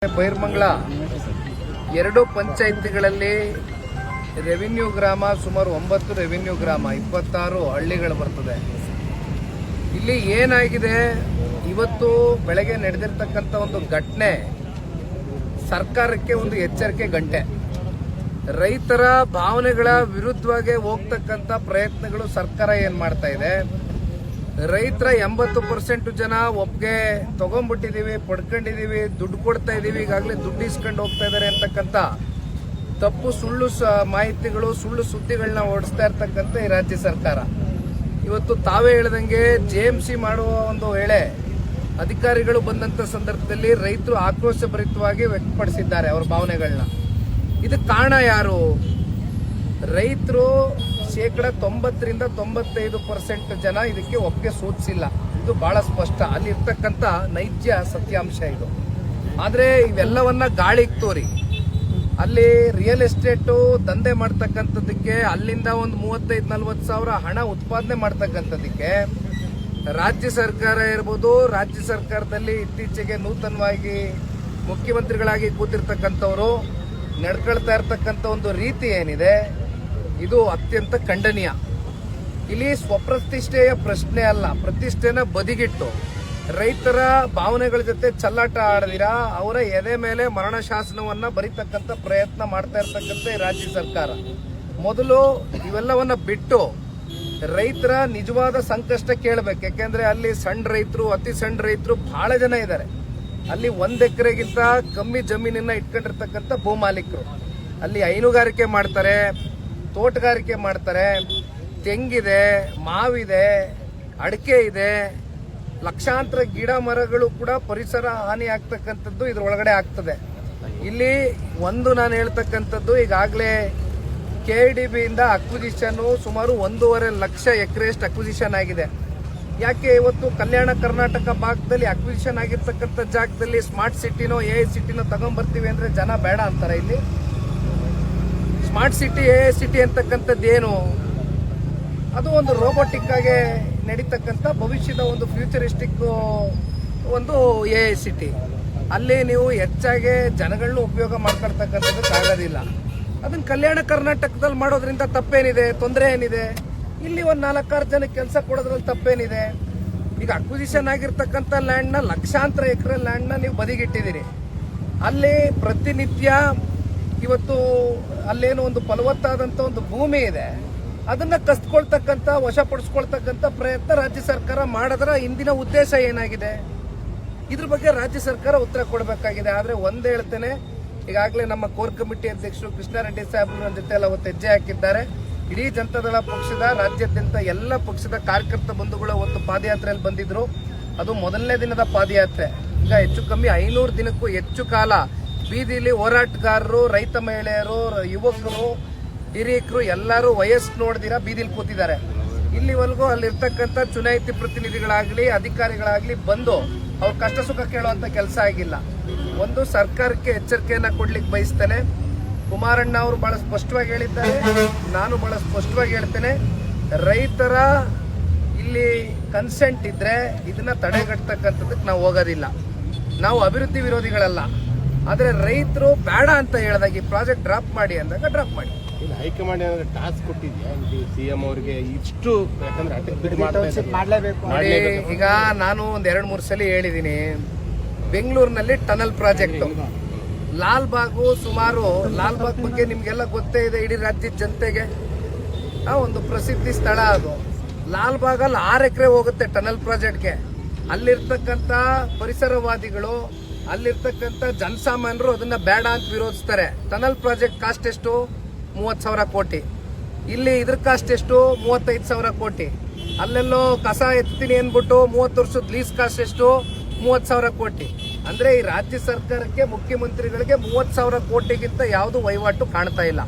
ಬೈರ್ಮಂಗ್ಲ ಎರಡು ಪಂಚಾಯಿತಿಗಳಲ್ಲಿ ರೆವಿನ್ಯೂ ಗ್ರಾಮ ಸುಮಾರು 9 ರೆವಿನ್ಯೂ ಗ್ರಾಮ 26 ಹಳ್ಳಿಗಳು ಬರ್ತದೆ. ಇಲ್ಲಿ ಏನಾಗಿದೆ, ಇವತ್ತು ಬೆಳಗ್ಗೆ ನಡೆದಿರ್ತಕ್ಕಂಥ ಒಂದು ಘಟನೆ ಸರ್ಕಾರಕ್ಕೆ ಒಂದು ಎಚ್ಚರಿಕೆ ಗಂಟೆ. ರೈತರ ಭಾವನೆಗಳ ವಿರುದ್ಧವಾಗಿ ಹೋಗ್ತಕ್ಕಂಥ ಪ್ರಯತ್ನಗಳು ಸರ್ಕಾರ ಏನ್ ಮಾಡ್ತಾ ಇದೆ. ರೈತರ 80% ಜನ ಒಪ್ಪಿಗೆ ತಗೊಂಡ್ಬಿಟ್ಟಿದೀವಿ, ಪಡ್ಕೊಂಡಿದೀವಿ, ದುಡ್ಡು ಕೊಡ್ತಾ ಇದೀವಿ, ಈಗಾಗಲೇ ದುಡ್ಡು ಇಸ್ಕೊಂಡು ಹೋಗ್ತಾ ಇದಾರೆ ಅಂತಕ್ಕಂಥ ತಪ್ಪು ಸುಳ್ಳು ಮಾಹಿತಿಗಳು, ಸುಳ್ಳು ಸುದ್ದಿಗಳನ್ನ ಓಡಿಸ್ತಾ ಇರ್ತಕ್ಕಂಥ ಈ ರಾಜ್ಯ ಸರ್ಕಾರ ಇವತ್ತು ತಾವೇ ಹೇಳ್ದಂಗೆ JMC ಮಾಡುವ ಒಂದು ವೇಳೆ ಅಧಿಕಾರಿಗಳು ಬಂದಂತ ಸಂದರ್ಭದಲ್ಲಿ ರೈತರು ಆಕ್ರೋಶಭರಿತವಾಗಿ ವ್ಯಕ್ತಪಡಿಸಿದ್ದಾರೆ ಅವರ ಭಾವನೆಗಳನ್ನ. ಇದಕ್ಕೆ ಕಾರಣ ಯಾರು? ರೈತರು 90% 95% ಜನ ಇದಕ್ಕೆ ಒಪ್ಪಿಗೆ ಸೂಚಿಸಿಲ್ಲ. ಇದು ಬಹಳ ಸ್ಪಷ್ಟ, ಅಲ್ಲಿ ಇರ್ತಕ್ಕಂಥ ನೈಜ ಸತ್ಯಾಂಶ ಇದು. ಆದ್ರೆ ಇವೆಲ್ಲವನ್ನ ಗಾಳಿಗೆ ತೋರಿ ಅಲ್ಲಿ ರಿಯಲ್ ಎಸ್ಟೇಟು ದಂಧೆ ಮಾಡ್ತಕ್ಕಂಥದ್ದಕ್ಕೆ ಅಲ್ಲಿಂದ ಒಂದು 35-40 ಸಾವಿರ ಹಣ ಉತ್ಪಾದನೆ ಮಾಡ್ತಕ್ಕಂಥದ್ದಕ್ಕೆ ರಾಜ್ಯ ಸರ್ಕಾರ ಇರ್ಬೋದು, ರಾಜ್ಯ ಸರ್ಕಾರದಲ್ಲಿ ಇತ್ತೀಚೆಗೆ ನೂತನವಾಗಿ ಮುಖ್ಯಮಂತ್ರಿಗಳಾಗಿ ಕೂತಿರ್ತಕ್ಕಂಥವರು ನಡ್ಕೊಳ್ತಾ ಇರ್ತಕ್ಕಂಥ ಒಂದು ರೀತಿ ಏನಿದೆ, ಇದು ಅತ್ಯಂತ ಖಂಡನೀಯ. ಇಲ್ಲಿ ಸ್ವಪ್ರತಿಷ್ಠೆಯ ಪ್ರಶ್ನೆ ಅಲ್ಲ, ಪ್ರತಿಷ್ಠೆನ ಬದಿಗಿಟ್ಟು ರೈತರ ಭಾವನೆಗಳ ಜೊತೆ ಚಲ್ಲಾಟ ಆಡದಿರಾ ಅವರ ಎದೆ ಮೇಲೆ ಮರಣ ಶಾಸನವನ್ನ ಬರೀತಕ್ಕಂಥ ಪ್ರಯತ್ನ ಮಾಡ್ತಾ ಇರ್ತಕ್ಕಂಥ ರಾಜ್ಯ ಸರ್ಕಾರ ಮೊದಲು ಇವೆಲ್ಲವನ್ನ ಬಿಟ್ಟು ರೈತರ ನಿಜವಾದ ಸಂಕಷ್ಟ ಕೇಳಬೇಕು. ಯಾಕೆಂದ್ರೆ ಅಲ್ಲಿ ಸಣ್ಣ ರೈತರು, ಅತಿ ಸಣ್ಣ ರೈತರು ಬಹಳ ಜನ ಇದ್ದಾರೆ. ಅಲ್ಲಿ 1 ಎಕರೆಗಿಂತ ಕಮ್ಮಿ ಜಮೀನನ್ನ ಇಟ್ಕೊಂಡಿರ್ತಕ್ಕಂಥ ಭೂಮಾಲೀಕರು ಅಲ್ಲಿ ಹೈನುಗಾರಿಕೆ ಮಾಡ್ತಾರೆ, ತೋಟಗಾರಿಕೆ ಮಾಡ್ತಾರೆ, ತೆಂಗಿದೆ, ಮಾವಿದೆ, ಅಡಿಕೆ ಇದೆ, ಲಕ್ಷಾಂತರ ಗಿಡ ಮರಗಳು ಕೂಡ ಪರಿಸರ ಹಾನಿ ಆಗ್ತಕ್ಕಂಥದ್ದು ಇದ್ರೊಳಗಡೆ ಆಗ್ತದೆ. ಇಲ್ಲಿ ಒಂದು ನಾನು ಹೇಳ್ತಕ್ಕಂಥದ್ದು, ಈಗಾಗಲೇ KDB ಇಂದ ಅಕ್ವಿಸಿಷನ್ ಸುಮಾರು 1.5 ಲಕ್ಷ ಎಕರೆಯಷ್ಟು ಅಕ್ವಿಸಿಷನ್ ಆಗಿದೆ. ಯಾಕೆ ಇವತ್ತು ಕಲ್ಯಾಣ ಕರ್ನಾಟಕ ಭಾಗದಲ್ಲಿ ಅಕ್ವಿಸಿಷನ್ ಆಗಿರ್ತಕ್ಕಂಥ ಜಾಗದಲ್ಲಿ ಸ್ಮಾರ್ಟ್ ಸಿಟಿನೋ AI ಸಿಟಿನೋ ತಗೊಂಡ್ಬರ್ತೀವಿ ಅಂದ್ರೆ ಜನ ಬೇಡ ಅಂತಾರೆ. ಇಲ್ಲಿ ಸ್ಮಾರ್ಟ್ ಸಿಟಿ, AI ಸಿಟಿ ಅಂತಕ್ಕಂಥದ್ದು ಏನು? ಅದು ಒಂದು ರೋಬೋಟಿಕ್ ಆಗಿ ನಡೀತಕ್ಕಂಥ ಭವಿಷ್ಯದ ಒಂದು ಫ್ಯೂಚರಿಸ್ಟಿಕ್ ಒಂದು AI ಸಿಟಿ. ಅಲ್ಲಿ ನೀವು ಹೆಚ್ಚಾಗಿ ಜನಗಳನ್ನ ಉಪಯೋಗ ಮಾಡ್ಕೊಳ್ತಕ್ಕಂಥದ್ದಕ್ಕೆ ಆಗೋದಿಲ್ಲ. ಅದನ್ನ ಕಲ್ಯಾಣ ಕರ್ನಾಟಕದಲ್ಲಿ ಮಾಡೋದ್ರಿಂದ ತಪ್ಪೇನಿದೆ? ತೊಂದರೆ ಏನಿದೆ? ಇಲ್ಲಿ ಒಂದು 4-6 ಜನ ಕೆಲಸ ಕೊಡೋದ್ರಲ್ಲಿ ತಪ್ಪೇನಿದೆ? ಈಗ ಅಕ್ವಿಸಿಷನ್ ಆಗಿರ್ತಕ್ಕಂಥ ಲ್ಯಾಂಡ್ನ, ಲಕ್ಷಾಂತರ ಎಕರೆ ಲ್ಯಾಂಡ್ನ ನೀವು ಬದಿಗಿಟ್ಟಿದ್ದೀರಿ. ಅಲ್ಲಿ ಪ್ರತಿನಿತ್ಯ ಇವತ್ತು ಅಲ್ಲೇನು ಒಂದು ಫಲವತ್ತಾದಂಥ ಒಂದು ಭೂಮಿ ಇದೆ, ಅದನ್ನ ಕಸ್ಕೊಳ್ತಕ್ಕಂಥ, ವಶಪಡಿಸ್ಕೊಳ್ತಕ್ಕಂಥ ಪ್ರಯತ್ನ ರಾಜ್ಯ ಸರ್ಕಾರ ಮಾಡಿದ್ರ ಹಿಂದಿನ ಉದ್ದೇಶ ಏನಾಗಿದೆ? ಇದ್ರ ಬಗ್ಗೆ ರಾಜ್ಯ ಸರ್ಕಾರ ಉತ್ತರ ಕೊಡಬೇಕಾಗಿದೆ. ಆದ್ರೆ ಒಂದೇ ಹೇಳ್ತೇನೆ, ಈಗಾಗಲೇ ನಮ್ಮ ಕೋರ್ ಕಮಿಟಿ ಅಧ್ಯಕ್ಷರು ಕೃಷ್ಣಾರೆಡ್ಡಿ ಸಾಹೇಬ್ರು ನನ್ನ ಜೊತೆ ಎಲ್ಲ ಅವತ್ತು ಹೆಜ್ಜೆ ಹಾಕಿದ್ದಾರೆ. ಇಡೀ ಜನತಾದಳ ಪಕ್ಷದ ರಾಜ್ಯಾದ್ಯಂತ ಎಲ್ಲ ಪಕ್ಷದ ಕಾರ್ಯಕರ್ತ ಬಂಧುಗಳು ಅವತ್ತು ಪಾದಯಾತ್ರೆಯಲ್ಲಿ ಬಂದಿದ್ರು. ಅದು ಮೊದಲನೇ ದಿನದ ಪಾದಯಾತ್ರೆ. ಈಗ ಹೆಚ್ಚು ಕಮ್ಮಿ 500 ದಿನಕ್ಕೂ ಹೆಚ್ಚು ಕಾಲ ಬೀದಿಲಿ ಹೋರಾಟಗಾರರು, ರೈತ ಮಹಿಳೆಯರು, ಯುವಕರು, ಹಿರಿಯಕರು ಎಲ್ಲರೂ ವಯಸ್ಸು ನೋಡ್ದಿರಾ ಬೀದಿಲಿ ಕೂತಿದ್ದಾರೆ. ಇಲ್ಲಿವರೆಗೂ ಅಲ್ಲಿರ್ತಕ್ಕಂಥ ಚುನಾಯಿತ ಪ್ರತಿನಿಧಿಗಳಾಗ್ಲಿ, ಅಧಿಕಾರಿಗಳಾಗ್ಲಿ ಬಂದು ಅವ್ರ ಕಷ್ಟ ಸುಖ ಕೇಳುವಂತ ಕೆಲಸ ಆಗಿಲ್ಲ. ಒಂದು ಸರ್ಕಾರಕ್ಕೆ ಎಚ್ಚರಿಕೆಯನ್ನ ಕೊಡ್ಲಿಕ್ಕೆ ಬಯಸ್ತೇನೆ. ಕುಮಾರಣ್ಣ ಅವರು ಬಹಳ ಸ್ಪಷ್ಟವಾಗಿ ಹೇಳಿದ್ದಾರೆ, ನಾನು ಬಹಳ ಸ್ಪಷ್ಟವಾಗಿ ಹೇಳ್ತೇನೆ, ರೈತರ ಇಲ್ಲಿ ಕನ್ಸೆಂಟ್ ಇದ್ರೆ ಇದನ್ನ ತಡೆಗಟ್ಟತಕ್ಕಂಥದಕ್ಕೆ ನಾವು ಹೋಗೋದಿಲ್ಲ. ನಾವು ಅಭಿವೃದ್ಧಿ ವಿರೋಧಿಗಳಲ್ಲ. ಆದ್ರೆ ರೈತರು ಬೇಡ ಅಂತ ಹೇಳಿದಾಗ ಈ ಪ್ರಾಜೆಕ್ಟ್ ಡ್ರಾಪ್ ಮಾಡಿ ಅಂದಾಗ ಡ್ರಾಪ್ ಮಾಡಿ. ಹೈಕಮಾಂಡ್ ಏನಾದ್ರು ಟಾಸ್ಕ್ ಕೊಟ್ಟಿದ್ಯಾ CM ಅವರಿಗೆ? ಇಷ್ಟು ಈಗ ನಾನು ಒಂದ್ 2-3 ಸಲ ಹೇಳಿದೀನಿ. ಬೆಂಗಳೂರಿನಲ್ಲಿ ಟನಲ್ ಪ್ರಾಜೆಕ್ಟ್, ಲಾಲ್ಬಾಗು, ಸುಮಾರು ಲಾಲ್ಬಾಗ್ ಬಗ್ಗೆ ನಿಮ್ಗೆಲ್ಲ ಗೊತ್ತೇ ಇದೆ, ಇಡೀ ರಾಜ್ಯದ ಜನತೆಗೆ ಒಂದು ಪ್ರಸಿದ್ಧಿ ಸ್ಥಳ ಅದು. ಲಾಲ್ಬಾಗಲ್ಲಿ 6 ಎಕರೆ ಹೋಗುತ್ತೆ ಟನಲ್ ಪ್ರಾಜೆಕ್ಟ್ಗೆ. ಅಲ್ಲಿರ್ತಕ್ಕಂಥ ಪರಿಸರವಾದಿಗಳು, ಅಲ್ಲಿರ್ತಕ್ಕಂಥ ಜನಸಾಮಾನ್ಯರು ಅದನ್ನ ಬೇಡ ಅಂತ ವಿರೋಧಿಸ್ತಾರೆ. ಟನಲ್ ಪ್ರಾಜೆಕ್ಟ್ ಕಾಸ್ಟ್ ಎಷ್ಟು? 30,000 ಕೋಟಿ. ಇಲ್ಲಿ ಇದ್ರ ಕಾಸ್ಟ್ ಎಷ್ಟು? 35,000 ಕೋಟಿ. ಅಲ್ಲೆಲ್ಲೋ ಕಸ ಎತ್ತೀನಿ ಅನ್ಬಿಟ್ಟು 30 ವರ್ಷದ ಲೀಸ್ ಕಾಸ್ಟ್ ಎಷ್ಟು? 30,000 ಕೋಟಿ. ಅಂದ್ರೆ ಈ ರಾಜ್ಯ ಸರ್ಕಾರಕ್ಕೆ, ಮುಖ್ಯಮಂತ್ರಿಗಳಿಗೆ 30,000 ಕೋಟಿಗಿಂತ ಯಾವುದು ವಹಿವಾಟು ಕಾಣ್ತಾ ಇಲ್ಲ.